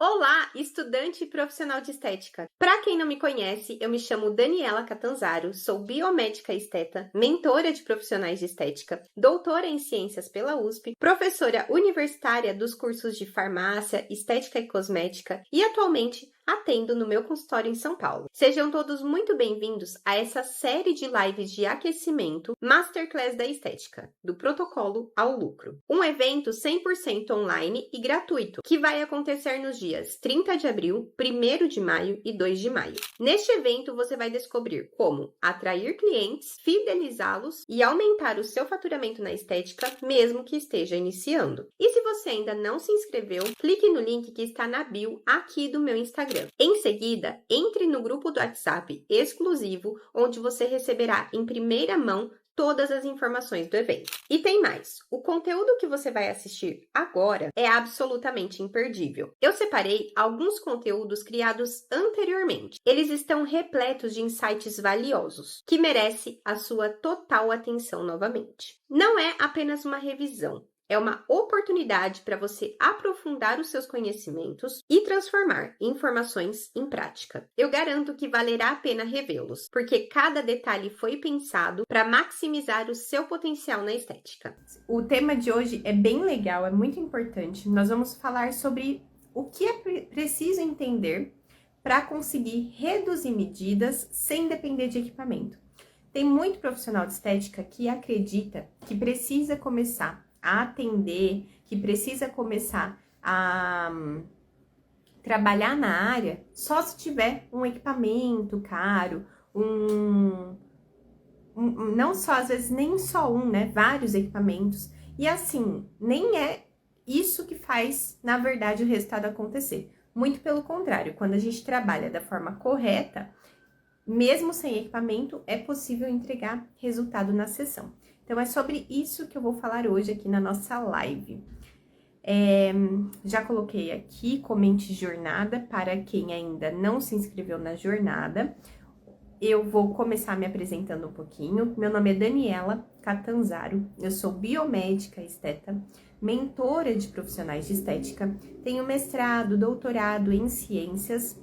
Olá, estudante e profissional de estética. Para quem não me conhece, eu me chamo Daniela Catanzaro, sou biomédica esteta, mentora de profissionais de estética, doutora em ciências pela USP, professora universitária dos cursos de farmácia, estética e cosmética e atualmente atendo no meu consultório em São Paulo. Sejam todos muito bem-vindos a essa série de lives de aquecimento Masterclass da Estética, do protocolo ao lucro. Um evento 100% online e gratuito, que vai acontecer nos dias 30 de abril, 1º de maio e 2 de maio. Neste evento, você vai descobrir como atrair clientes, fidelizá-los e aumentar o seu faturamento na estética, mesmo que esteja iniciando. E se você ainda não se inscreveu, clique no link que está na bio aqui do meu Instagram. Em seguida, entre no grupo do WhatsApp exclusivo, onde você receberá em primeira mão todas as informações do evento. E tem mais, o conteúdo que você vai assistir agora é absolutamente imperdível. Eu separei alguns conteúdos criados anteriormente. Eles estão repletos de insights valiosos, que merece a sua total atenção novamente. Não é apenas uma revisão. É uma oportunidade para você aprofundar os seus conhecimentos e transformar informações em prática. Eu garanto que valerá a pena revê-los, porque cada detalhe foi pensado para maximizar o seu potencial na estética. O tema de hoje é bem legal, é muito importante. Nós vamos falar sobre o que é preciso entender para conseguir reduzir medidas sem depender de equipamento. Tem muito profissional de estética que acredita que precisa começar a atender, que precisa começar a trabalhar na área só se tiver um equipamento caro, não só, às vezes nem só um, né? Vários equipamentos. E assim, nem é isso que faz, na verdade, o resultado acontecer. Muito pelo contrário, quando a gente trabalha da forma correta, mesmo sem equipamento, é possível entregar resultado na sessão. Então, é sobre isso que eu vou falar hoje aqui na nossa live. Já coloquei aqui, comente jornada, para quem ainda não se inscreveu na jornada. Eu vou começar me apresentando um pouquinho. Meu nome é Daniela Catanzaro, eu sou biomédica esteta, mentora de profissionais de estética, tenho mestrado, doutorado em ciências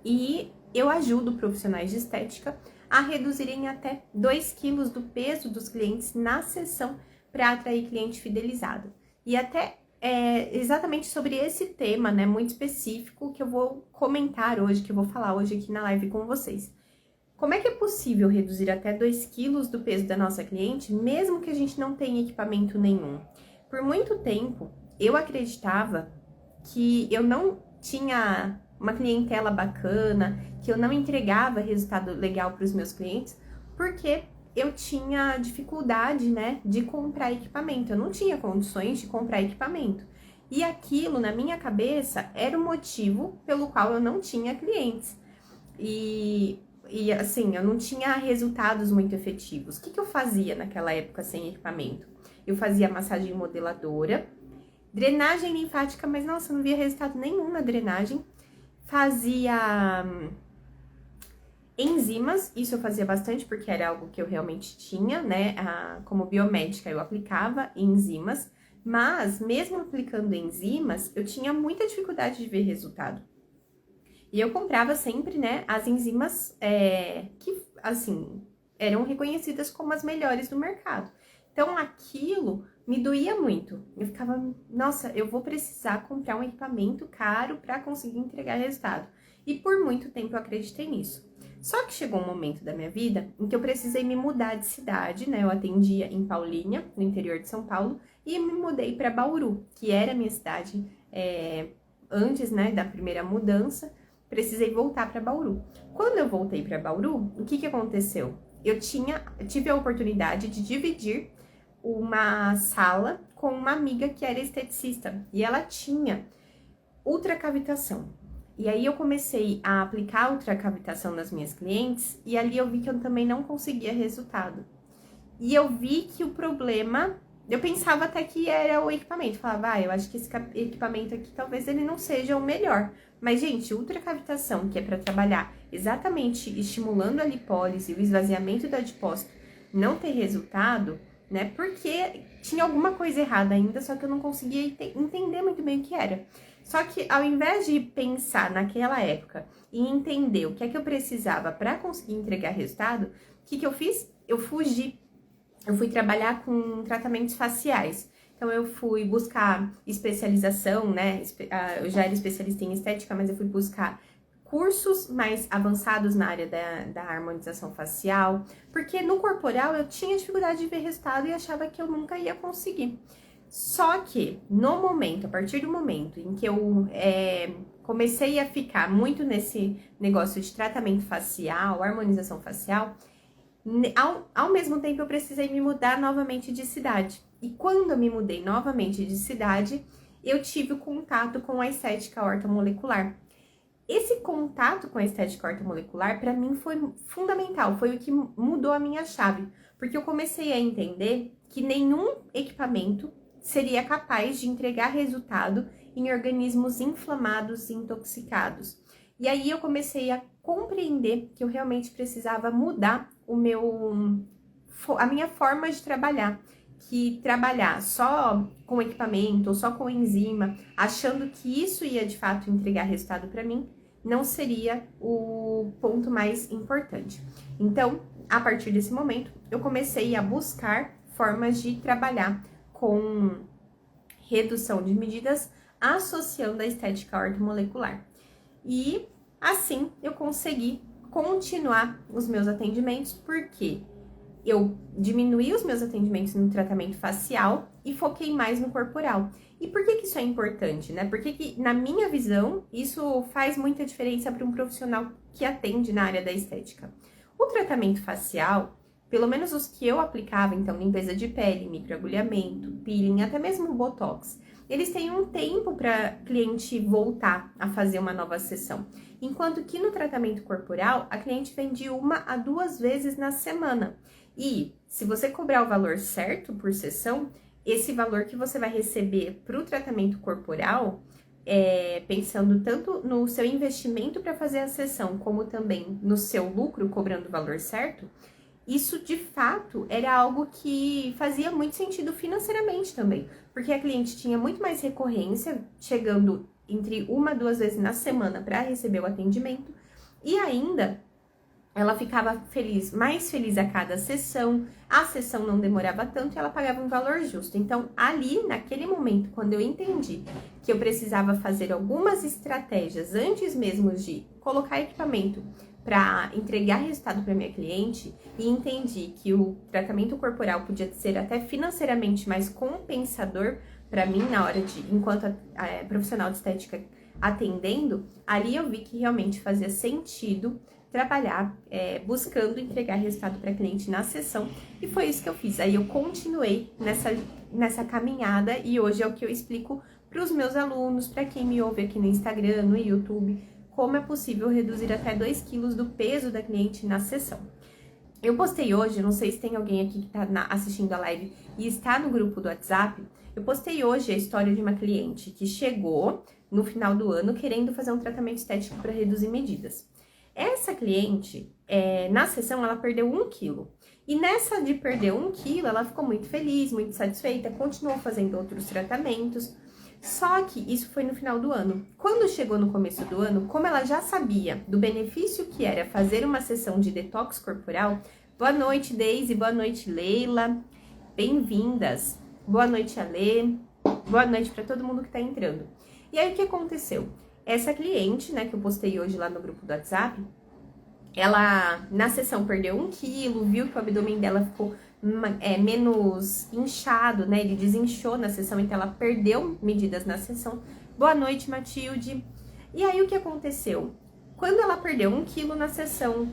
e eu ajudo profissionais de estética a reduzirem até 2 quilos do peso dos clientes na sessão para atrair cliente fidelizado. E até exatamente sobre esse tema, né, muito específico, que eu vou comentar hoje, que eu vou falar hoje aqui na live com vocês. Como é que é possível reduzir até 2 quilos do peso da nossa cliente, mesmo que a gente não tenha equipamento nenhum? Por muito tempo, eu acreditava que eu não tinha uma clientela bacana, que eu não entregava resultado legal para os meus clientes, porque eu tinha dificuldade, né, de comprar equipamento. Eu não tinha condições de comprar equipamento. E aquilo, na minha cabeça, era o motivo pelo qual eu não tinha clientes. E assim, eu não tinha resultados muito efetivos. O que eu fazia naquela época sem equipamento? Eu fazia massagem modeladora, drenagem linfática, mas nossa, não via resultado nenhum na drenagem. Fazia enzimas, isso eu fazia bastante porque era algo que eu realmente tinha, né? Como biomédica eu aplicava enzimas, mas mesmo aplicando enzimas, eu tinha muita dificuldade de ver resultado. E eu comprava sempre, né, as enzimas que, assim, eram reconhecidas como as melhores do mercado. Então, aquilo me doía muito. Eu ficava, nossa, eu vou precisar comprar um equipamento caro para conseguir entregar resultado. E por muito tempo eu acreditei nisso. Só que chegou um momento da minha vida em que eu precisei me mudar de cidade, né? Eu atendia em Paulínia, no interior de São Paulo, e me mudei para Bauru, que era a minha cidade antes, né, da primeira mudança. Precisei voltar para Bauru. Quando eu voltei para Bauru, o que aconteceu? Eu tive a oportunidade de dividir uma sala com uma amiga que era esteticista e ela tinha ultracavitação. E aí eu comecei a aplicar ultracavitação nas minhas clientes e ali eu vi que eu também não conseguia resultado. E eu vi que o problema, eu pensava até que era o equipamento. Falava, eu acho que esse equipamento aqui talvez ele não seja o melhor. Mas, gente, ultracavitação, que é para trabalhar exatamente estimulando a lipólise, o esvaziamento do adipócito, não ter resultado, né? Porque tinha alguma coisa errada ainda, só que eu não conseguia entender muito bem o que era. Só que ao invés de pensar naquela época e entender o que é que eu precisava para conseguir entregar resultado, o que eu fiz? Eu fugi. Eu fui trabalhar com tratamentos faciais. Então, eu fui buscar especialização, né? Eu já era especialista em estética, mas eu fui buscar cursos mais avançados na área da harmonização facial, porque no corporal eu tinha dificuldade de ver resultado e achava que eu nunca ia conseguir. Só que, no momento, a partir do momento em que eu comecei a ficar muito nesse negócio de tratamento facial, harmonização facial, ao mesmo tempo eu precisei me mudar novamente de cidade. E quando eu me mudei novamente de cidade, eu tive o contato com a estética ortomolecular. Esse contato com a estética ortomolecular, para mim, foi fundamental, foi o que mudou a minha chave, porque eu comecei a entender que nenhum equipamento seria capaz de entregar resultado em organismos inflamados e intoxicados. E aí eu comecei a compreender que eu realmente precisava mudar a minha forma de trabalhar, que trabalhar só com equipamento ou só com enzima, achando que isso ia de fato entregar resultado para mim, não seria o ponto mais importante. Então, a partir desse momento, eu comecei a buscar formas de trabalhar com redução de medidas associando a estética ortomolecular. E assim eu consegui continuar os meus atendimentos, porque eu diminuí os meus atendimentos no tratamento facial e foquei mais no corporal. E por que isso é importante, né? Porque na minha visão, isso faz muita diferença para um profissional que atende na área da estética. O tratamento facial, pelo menos os que eu aplicava, então limpeza de pele, microagulhamento, peeling, até mesmo botox, eles têm um tempo para cliente voltar a fazer uma nova sessão. Enquanto que no tratamento corporal, a cliente vem de 1 a 2 vezes na semana. E se você cobrar o valor certo por sessão, esse valor que você vai receber para o tratamento corporal, pensando tanto no seu investimento para fazer a sessão, como também no seu lucro, cobrando o valor certo, isso de fato era algo que fazia muito sentido financeiramente também, porque a cliente tinha muito mais recorrência, chegando entre 1 a 2 vezes na semana para receber o atendimento, e ainda ela ficava mais feliz a cada sessão, a sessão não demorava tanto e ela pagava um valor justo. Então, ali, naquele momento, quando eu entendi que eu precisava fazer algumas estratégias antes mesmo de colocar equipamento para entregar resultado para minha cliente, e entendi que o tratamento corporal podia ser até financeiramente mais compensador para mim na hora de, enquanto profissional de estética atendendo, ali eu vi que realmente fazia sentido trabalhar buscando entregar resultado para cliente na sessão, e foi isso que eu fiz. Aí eu continuei nessa caminhada, e hoje é o que eu explico para os meus alunos, para quem me ouve aqui no Instagram, no YouTube, como é possível reduzir até 2 quilos do peso da cliente na sessão. Eu postei hoje, não sei se tem alguém aqui que está assistindo a live e está no grupo do WhatsApp, eu postei hoje a história de uma cliente que chegou no final do ano querendo fazer um tratamento estético para reduzir medidas. Essa cliente, na sessão, ela perdeu 1 quilo. E nessa de perder 1 quilo, ela ficou muito feliz, muito satisfeita, continuou fazendo outros tratamentos. Só que isso foi no final do ano. Quando chegou no começo do ano, como ela já sabia do benefício que era fazer uma sessão de detox corporal, boa noite, Deise, boa noite, Leila, bem-vindas. Boa noite, Alê, boa noite para todo mundo que tá entrando. E aí, o que aconteceu? Essa cliente, né, que eu postei hoje lá no grupo do WhatsApp, ela, na sessão, perdeu 1 quilo, viu que o abdômen dela ficou menos inchado, né, ele desinchou na sessão, então ela perdeu medidas na sessão. Boa noite, Matilde. E aí, o que aconteceu? Quando ela perdeu 1 quilo na sessão,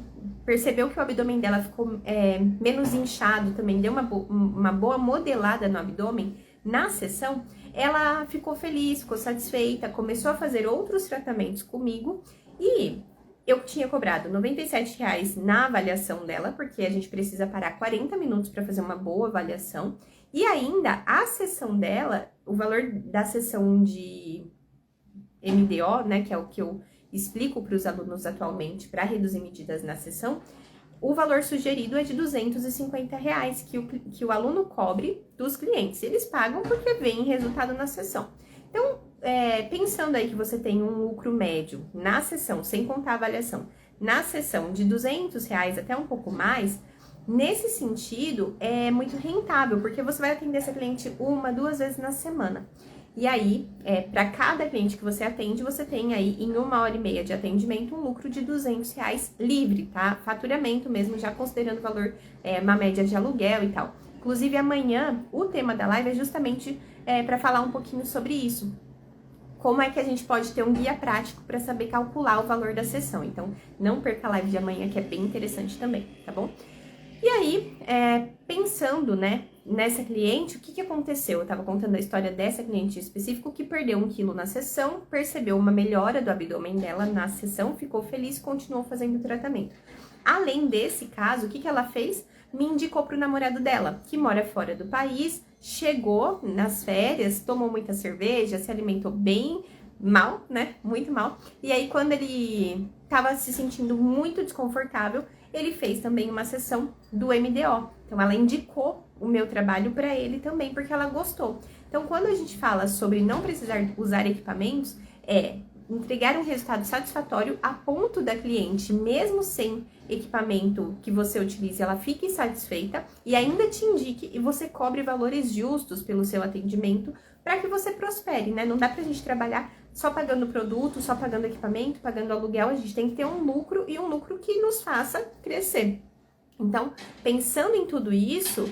percebeu que o abdômen dela ficou menos inchado também, deu uma boa modelada no abdômen na sessão, ela ficou feliz, ficou satisfeita, começou a fazer outros tratamentos comigo, e eu tinha cobrado R$ 97,00 na avaliação dela, porque a gente precisa parar 40 minutos para fazer uma boa avaliação, e ainda a sessão dela, o valor da sessão de MDO, né, que é o que eu explico para os alunos atualmente para reduzir medidas na sessão, o valor sugerido é de R$ 250,00 que o aluno cobre dos clientes. Eles pagam porque vem resultado na sessão. Então, pensando aí que você tem um lucro médio na sessão, sem contar a avaliação, na sessão de R$ 200 até um pouco mais, nesse sentido, é muito rentável, porque você vai atender essa cliente 1, 2 vezes na semana. E aí, para cada cliente que você atende, você tem aí, em 1h30 de atendimento, um lucro de R$ 200 livre, tá? Faturamento mesmo, já considerando o valor, uma média de aluguel e tal. Inclusive, amanhã, o tema da live é justamente para falar um pouquinho sobre isso. Como é que a gente pode ter um guia prático para saber calcular o valor da sessão. Então, não perca a live de amanhã, que é bem interessante também, tá bom? E aí, pensando, né, nessa cliente, o que aconteceu? Eu tava contando a história dessa cliente específica que perdeu 1 quilo na sessão, percebeu uma melhora do abdômen dela na sessão, ficou feliz e continuou fazendo o tratamento. Além desse caso, o que ela fez? Me indicou pro namorado dela, que mora fora do país, chegou nas férias, tomou muita cerveja, se alimentou bem mal, né? Muito mal. E aí, quando ele tava se sentindo muito desconfortável, ele fez também uma sessão do MDO. Então, ela indicou o meu trabalho para ele também, porque ela gostou. Então, quando a gente fala sobre não precisar usar equipamentos, entregar um resultado satisfatório a ponto da cliente, mesmo sem equipamento que você utilize, ela fique satisfeita e ainda te indique e você cobre valores justos pelo seu atendimento para que você prospere, né? Não dá pra gente trabalhar só pagando produto, só pagando equipamento, pagando aluguel, a gente tem que ter um lucro e um lucro que nos faça crescer. Então, pensando em tudo isso,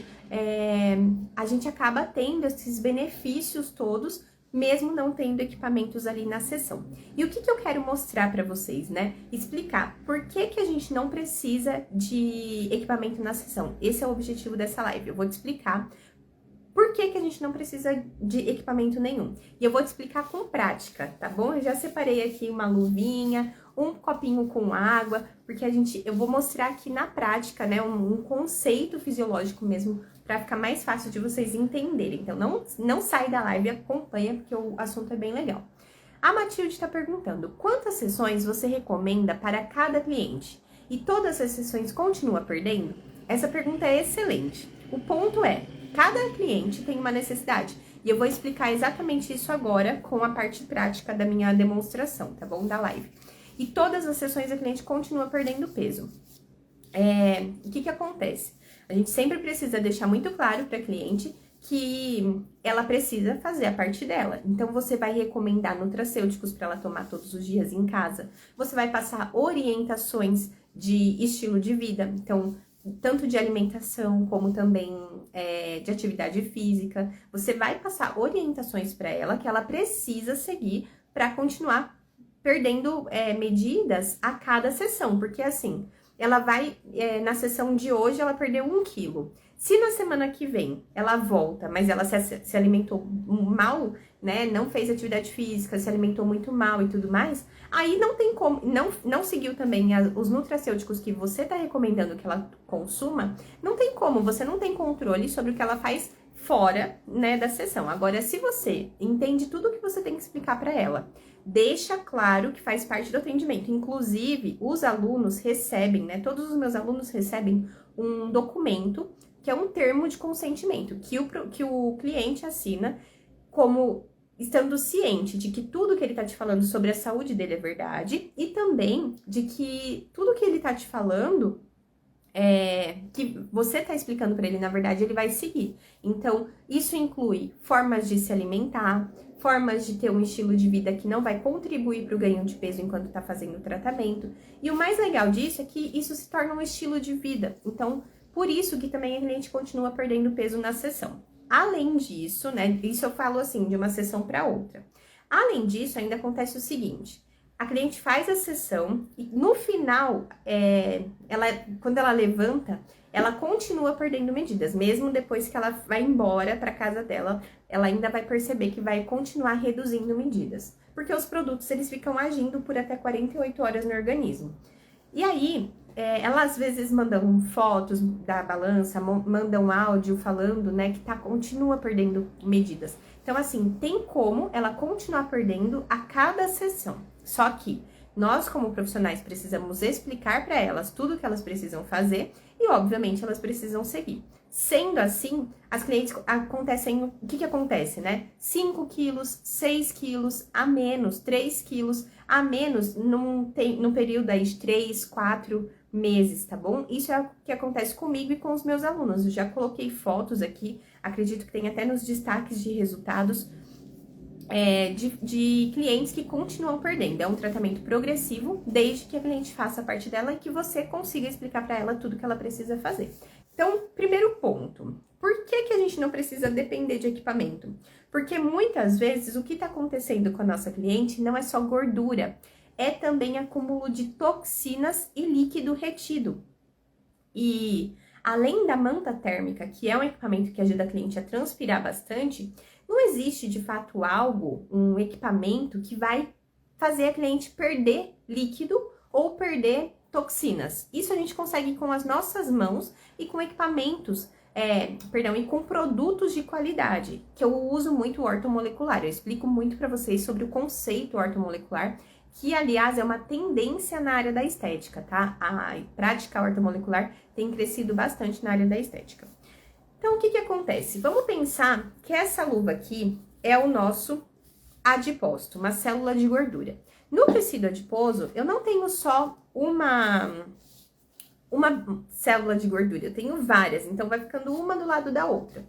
a gente acaba tendo esses benefícios todos, mesmo não tendo equipamentos ali na sessão. E o que eu quero mostrar para vocês, né? Explicar por que a gente não precisa de equipamento na sessão. Esse é o objetivo dessa live. Eu vou te explicar por que a gente não precisa de equipamento nenhum. E eu vou te explicar com prática, tá bom? Eu já separei aqui uma luvinha, um copinho com água, porque eu vou mostrar aqui na prática, né, um conceito fisiológico mesmo, para ficar mais fácil de vocês entenderem. Então, não sai da live, acompanha, porque o assunto é bem legal. A Matilde está perguntando, quantas sessões você recomenda para cada cliente? E todas as sessões continua perdendo? Essa pergunta é excelente. O ponto é, cada cliente tem uma necessidade. E eu vou explicar exatamente isso agora com a parte prática da minha demonstração, tá bom? Da live. E todas as sessões a cliente continua perdendo peso. O que acontece? A gente sempre precisa deixar muito claro para a cliente que ela precisa fazer a parte dela. Então, você vai recomendar nutracêuticos para ela tomar todos os dias em casa. Você vai passar orientações de estilo de vida. Então, tanto de alimentação como também de atividade física. Você vai passar orientações para ela que ela precisa seguir para continuar perdendo medidas a cada sessão. Porque assim, ela vai, na sessão de hoje, ela perdeu 1 quilo. Se na semana que vem ela volta, mas ela se alimentou mal, né? Não fez atividade física, se alimentou muito mal e tudo mais, aí não tem como, não seguiu também os nutracêuticos que você tá recomendando que ela consuma, não tem como, você não tem controle sobre o que ela faz fora, né, da sessão. Agora, se você entende tudo o que você tem que explicar para ela, deixa claro que faz parte do atendimento. Inclusive, os alunos recebem, né? Todos os meus alunos recebem um documento que é um termo de consentimento, que o cliente assina como estando ciente de que tudo que ele tá te falando sobre a saúde dele é verdade e também de que tudo que ele tá te falando que você tá explicando para ele, na verdade, ele vai seguir. Então, isso inclui formas de se alimentar, formas de ter um estilo de vida que não vai contribuir para o ganho de peso enquanto tá fazendo o tratamento. E o mais legal disso é que isso se torna um estilo de vida. Então, por isso que também a cliente continua perdendo peso na sessão. Além disso, né, isso eu falo assim, de uma sessão para outra. Além disso, ainda acontece o seguinte, a cliente faz a sessão e no final, quando ela levanta, ela continua perdendo medidas. Mesmo depois que ela vai embora para casa dela, ela ainda vai perceber que vai continuar reduzindo medidas. Porque os produtos, eles ficam agindo por até 48 horas no organismo. E aí, ela às vezes mandam fotos da balança, mandam áudio falando, né, que continua perdendo medidas. Então, assim, tem como ela continuar perdendo a cada sessão. Só que nós, como profissionais, precisamos explicar para elas tudo o que elas precisam fazer e, obviamente, elas precisam seguir. Sendo assim, as clientes acontecem, o que acontece, né? 5 quilos, 6 quilos a menos, 3 quilos a menos num período aí de 3, 4 meses, tá bom? Isso é o que acontece comigo e com os meus alunos. Eu já coloquei fotos aqui, acredito que tem até nos destaques de resultados, de clientes que continuam perdendo. É um tratamento progressivo, desde que a cliente faça parte dela e que você consiga explicar para ela tudo que ela precisa fazer. Então, primeiro ponto, por que a gente não precisa depender de equipamento? Porque muitas vezes o que está acontecendo com a nossa cliente não é só gordura, é também acúmulo de toxinas e líquido retido. E além da manta térmica, que é um equipamento que ajuda a cliente a transpirar bastante, não existe de fato um equipamento que vai fazer a cliente perder líquido ou perder toxinas. Isso a gente consegue com as nossas mãos e com equipamentos, e com produtos de qualidade, que eu uso muito o ortomolecular. Eu explico muito para vocês sobre o conceito ortomolecular, que, aliás, é uma tendência na área da estética, tá? A prática ortomolecular tem crescido bastante na área da estética. Então, o que acontece? Vamos pensar que essa luva aqui é o nosso adipócito, uma célula de gordura. No tecido adiposo, eu não tenho só uma célula de gordura, eu tenho várias, então vai ficando uma do lado da outra.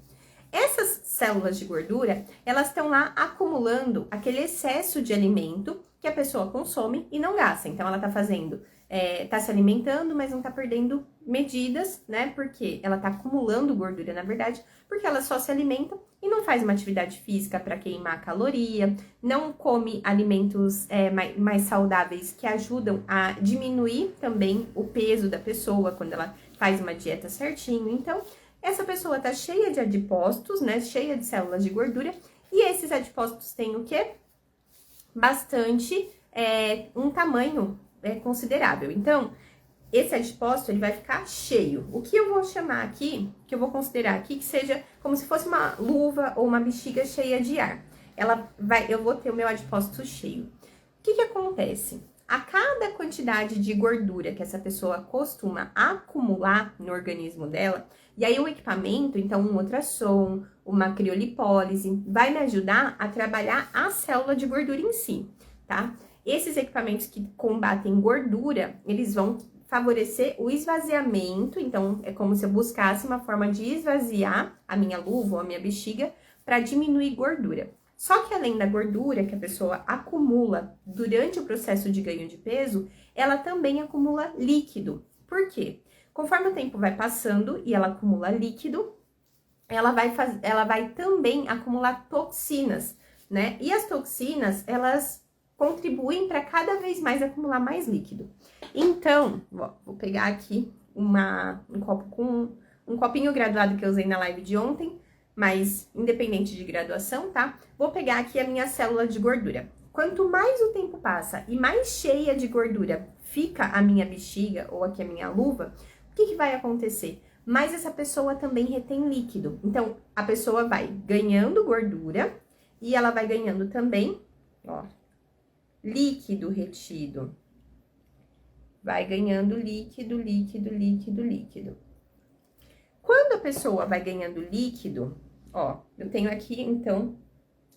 Essas células de gordura, elas estão lá acumulando aquele excesso de alimento que a pessoa consome e não gasta. Então, ela tá tá se alimentando, mas não tá perdendo medidas, né? Porque ela tá acumulando gordura, na verdade, porque ela só se alimenta e não faz uma atividade física para queimar caloria, não come alimentos mais saudáveis que ajudam a diminuir também o peso da pessoa quando ela faz uma dieta certinho. Então, essa pessoa tá cheia de adipócitos, né? Cheia de células de gordura. E esses adipócitos têm o quê? Bastante, um tamanho considerável. Então, esse adipócito, ele vai ficar cheio. O que eu vou chamar aqui, que eu vou considerar aqui, que seja como se fosse uma luva ou uma bexiga cheia de ar. Eu vou ter o meu adipócito cheio. O que acontece? A cada quantidade de gordura que essa pessoa costuma acumular no organismo dela, e aí o equipamento, então um ultrassom, uma criolipólise, vai me ajudar a trabalhar a célula de gordura em si, tá? Esses equipamentos que combatem gordura, eles vão favorecer o esvaziamento, então é como se eu buscasse uma forma de esvaziar a minha luva ou a minha bexiga para diminuir gordura. Só que além da gordura que a pessoa acumula durante o processo de ganho de peso, ela também acumula líquido. Por quê? Conforme o tempo vai passando e ela acumula líquido, ela vai também acumular toxinas, né? E as toxinas, elas contribuem para cada vez mais acumular mais líquido. Então, vou pegar aqui um copo com um copinho graduado que eu usei na live de ontem, mas independente de graduação, tá? Vou pegar aqui a minha célula de gordura. Quanto mais o tempo passa e mais cheia de gordura fica a minha bexiga ou aqui a minha luva, o que vai acontecer? Mais essa pessoa também retém líquido. Então, a pessoa vai ganhando gordura e ela vai ganhando também, ó, líquido retido. Vai ganhando líquido, líquido, líquido, líquido. Quando a pessoa vai ganhando líquido, ó, eu tenho aqui, então,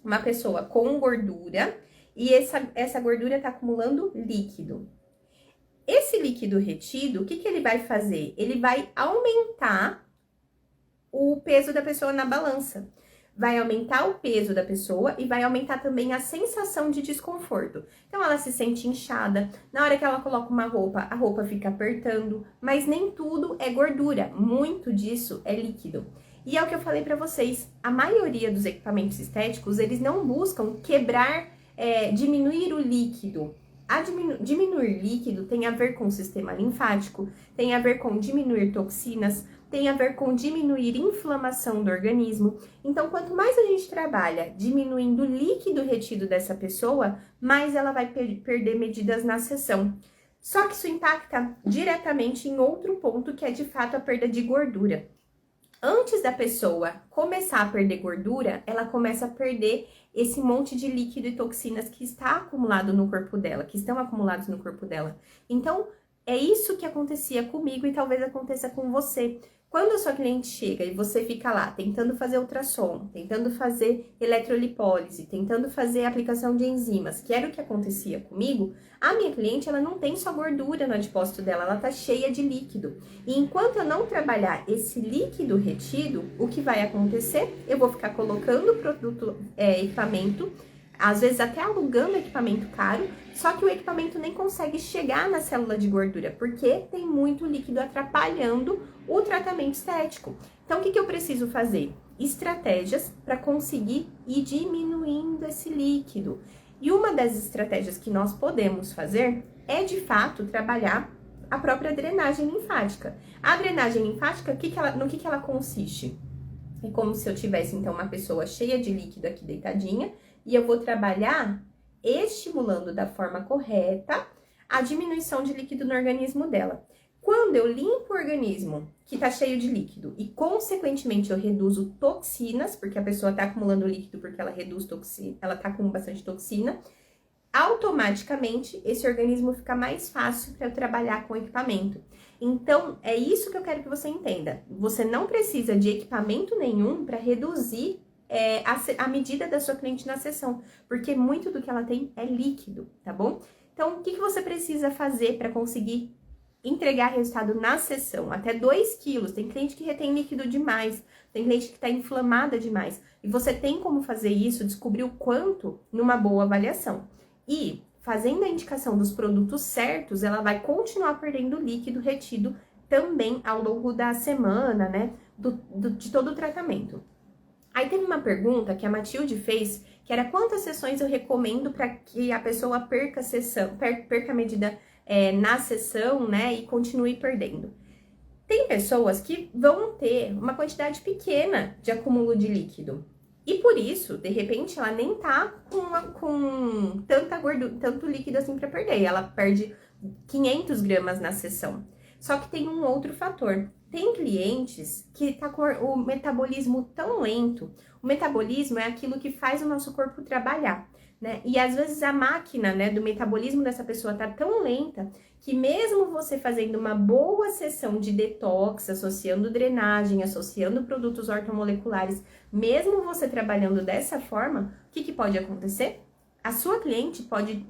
uma pessoa com gordura e essa gordura tá acumulando líquido. Esse líquido retido, o que ele vai fazer? Ele vai aumentar o peso da pessoa na balança. Vai aumentar o peso da pessoa e vai aumentar também a sensação de desconforto. Então, ela se sente inchada. Na hora que ela coloca uma roupa, a roupa fica apertando. Mas nem tudo é gordura. Muito disso é líquido. E é o que eu falei pra vocês. A maioria dos equipamentos estéticos, eles não buscam diminuir o líquido. Diminuir líquido tem a ver com o sistema linfático, tem a ver com diminuir toxinas, tem a ver com diminuir inflamação do organismo. Então, quanto mais a gente trabalha diminuindo o líquido retido dessa pessoa, mais ela vai perder medidas na sessão. Só que isso impacta diretamente em outro ponto, que é de fato a perda de gordura. Antes da pessoa começar a perder gordura, ela começa a perder esse monte de líquido e toxinas que está acumulado no corpo dela, que estão acumulados no corpo dela. Então, é isso que acontecia comigo e talvez aconteça com você. Quando a sua cliente chega e você fica lá tentando fazer ultrassom, tentando fazer eletrolipólise, tentando fazer aplicação de enzimas, que era o que acontecia comigo, a minha cliente ela não tem só gordura no adipócito dela, ela tá cheia de líquido. E enquanto eu não trabalhar esse líquido retido, o que vai acontecer? Eu vou ficar colocando equipamento, às vezes até alugando equipamento caro, só que o equipamento nem consegue chegar na célula de gordura, porque tem muito líquido atrapalhando o tratamento estético. Então, o que eu preciso fazer? Estratégias para conseguir ir diminuindo esse líquido. E uma das estratégias que nós podemos fazer é, de fato, trabalhar a própria drenagem linfática. A drenagem linfática, no que ela consiste? É como se eu tivesse, então, uma pessoa cheia de líquido aqui deitadinha, e eu vou trabalhar estimulando da forma correta a diminuição de líquido no organismo dela. Quando eu limpo o organismo que tá cheio de líquido e, consequentemente, eu reduzo toxinas, porque a pessoa tá acumulando líquido porque ela reduz toxina, ela tá com bastante toxina, automaticamente esse organismo fica mais fácil para eu trabalhar com equipamento. Então, é isso que eu quero que você entenda. Você não precisa de equipamento nenhum para reduzir a medida da sua cliente na sessão, porque muito do que ela tem é líquido, tá bom? Então, o que você precisa fazer para conseguir entregar resultado na sessão? Até 2 quilos. Tem cliente que retém líquido demais, tem cliente que está inflamada demais. E você tem como fazer isso, descobrir o quanto numa boa avaliação. E fazendo a indicação dos produtos certos, ela vai continuar perdendo líquido retido também ao longo da semana, né? De todo o tratamento. Aí teve uma pergunta que a Matilde fez, que era quantas sessões eu recomendo para que a pessoa perca a medida na sessão, né, e continue perdendo. Tem pessoas que vão ter uma quantidade pequena de acúmulo de líquido. E por isso, de repente, ela nem tá com tanta gordura, tanto líquido assim para perder. Ela perde 500 gramas na sessão. Só que tem um outro fator. Tem clientes que tá com o metabolismo tão lento. O metabolismo é aquilo que faz o nosso corpo trabalhar, né? E às vezes a máquina, né, do metabolismo dessa pessoa tá tão lenta que mesmo você fazendo uma boa sessão de detox, associando drenagem, associando produtos ortomoleculares, mesmo você trabalhando dessa forma, o que pode acontecer? A sua cliente pode,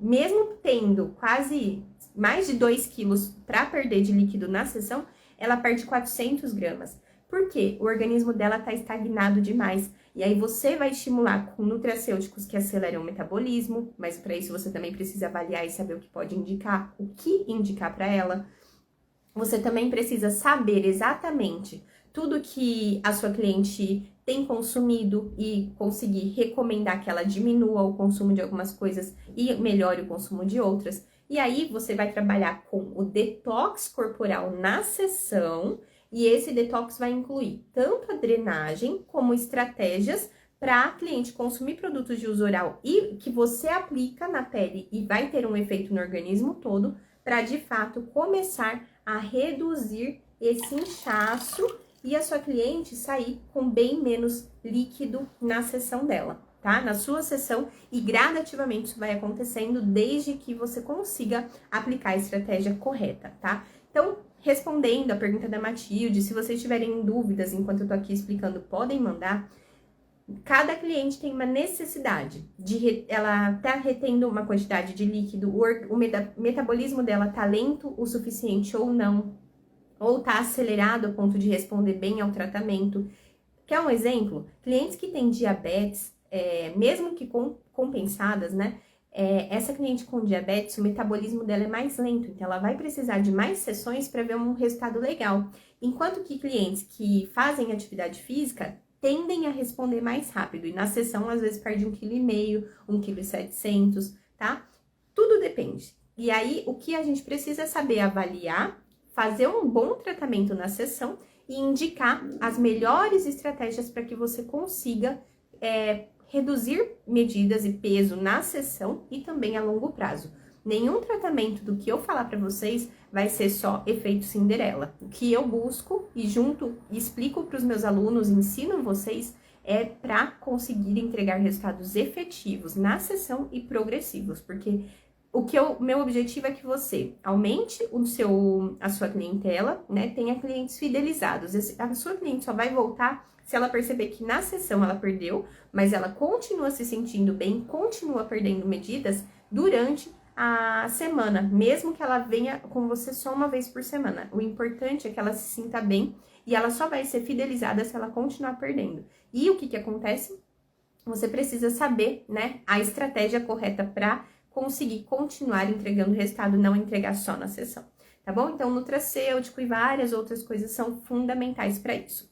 mesmo tendo quase mais de 2 quilos para perder de líquido na sessão, ela perde 400 gramas. Por quê? O organismo dela está estagnado demais. E aí você vai estimular com nutracêuticos que aceleram o metabolismo, mas para isso você também precisa avaliar e saber o que pode indicar, o que indicar para ela. Você também precisa saber exatamente tudo que a sua cliente tem consumido e conseguir recomendar que ela diminua o consumo de algumas coisas e melhore o consumo de outras. E aí você vai trabalhar com o detox corporal na sessão, e esse detox vai incluir tanto a drenagem como estratégias para a cliente consumir produtos de uso oral e que você aplica na pele e vai ter um efeito no organismo todo para de fato começar a reduzir esse inchaço e a sua cliente sair com bem menos líquido na sessão dela, tá? Na sua sessão, e gradativamente isso vai acontecendo desde que você consiga aplicar a estratégia correta, tá? Então, respondendo a pergunta da Matilde, se vocês tiverem dúvidas enquanto eu tô aqui explicando, podem mandar. Cada cliente tem uma necessidade ela tá retendo uma quantidade de líquido, o metabolismo dela tá lento o suficiente ou não, ou tá acelerado a ponto de responder bem ao tratamento. Quer um exemplo? Clientes que têm diabetes, mesmo que compensadas, né? Essa cliente com diabetes, o metabolismo dela é mais lento, então ela vai precisar de mais sessões para ver um resultado legal. Enquanto que clientes que fazem atividade física tendem a responder mais rápido, e na sessão às vezes perde 1,5 kg, 1,7 kg, tá? Tudo depende. E aí, o que a gente precisa é saber avaliar, fazer um bom tratamento na sessão e indicar as melhores estratégias para que você consiga reduzir medidas e peso na sessão e também a longo prazo. Nenhum tratamento do que eu falar para vocês vai ser só efeito Cinderela. O que eu busco e explico para os meus alunos, ensino vocês, é para conseguir entregar resultados efetivos na sessão e progressivos, porque meu objetivo é que você aumente a sua clientela, né? Tenha clientes fidelizados. A sua cliente só vai voltar se ela perceber que na sessão ela perdeu, mas ela continua se sentindo bem, continua perdendo medidas durante a semana, mesmo que ela venha com você só uma vez por semana. O importante é que ela se sinta bem e ela só vai ser fidelizada se ela continuar perdendo. E o que acontece? Você precisa saber, né, a estratégia correta para conseguir continuar entregando resultado, não entregar só na sessão, tá bom? Então, nutracêutico e várias outras coisas são fundamentais para isso.